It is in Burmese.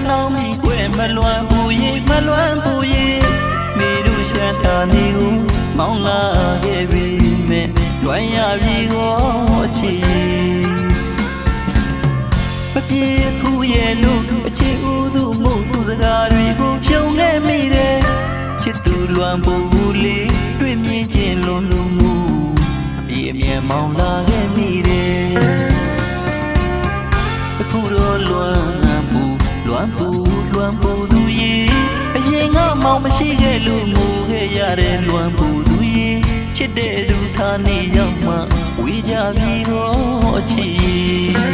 နောင်မိကွယ်မလွမ်းဘူးရေမလွမ်းဘူးရေမေရုရှန်တာနေကိုမောင်းလာခဲ့ပြီမဲ့လွမ်းရပြီကိုချီမပြေဖူးရဲ့လို့အချစ်ဦးသူမို့သူစကားတွေကိုဖြုံခဲ့မိတယ်ချစ်သူလွမ်းဘူးလေးတွေ့မြင်ခြင်းလွန်သူမှုအပြေအမြဲမောင်းလာခဲ့မိတယ်အခုတော့လွမ်းဘူးသူရေအရင်ကမောင်မရှိခဲ့လို့ငိုခဲ့ရတဲ့လွမ်းဘူးသူရေချစ်တဲ့သူထားနေရောက်မှဝေးကြပြီဟောအချီ